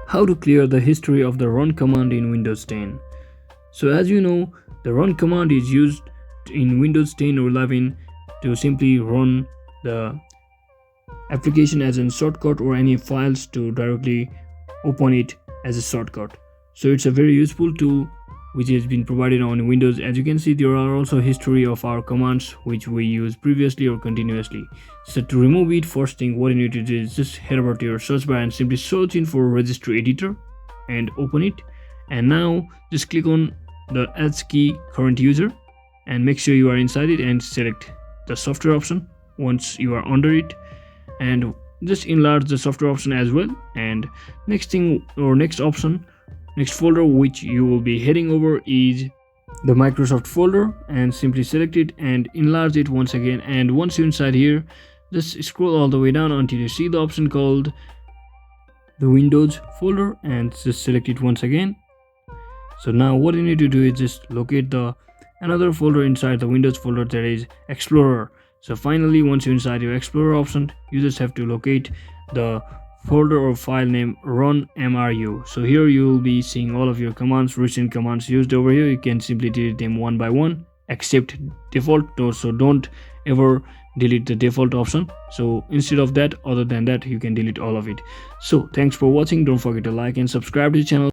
How to clear the history of the run command in Windows 10. So as you know, the run command is used in Windows 10 or 11 to simply run the application as a shortcut or any files to directly open it as a shortcut. So it's a very useful tool which has been provided on Windows. As you can see, there are also history of our commands which we used previously or continuously. So to remove it, first thing what you need to do is just head over to your search bar and simply search in for registry editor and open it. And now just click on the H key current user and make sure you are inside it and select the software option once you are under it, and just enlarge the software option as well. And next thing or next folder which you will be heading over is the Microsoft folder, and simply select it and enlarge it once again. And once you're inside here, just scroll all the way down until you see the option called the Windows folder and just select it once again. So now what you need to do is just locate the another folder inside the Windows folder, that is Explorer. So finally, once you're inside your Explorer option, you just have to locate the folder or file name runmru. So here you will be seeing all of your commands, recent commands used over here. You can simply delete them one by one except default. So don't ever delete the default option. So instead of that, other than that, you can delete all of it. So thanks for watching. Don't forget to like and subscribe to the channel.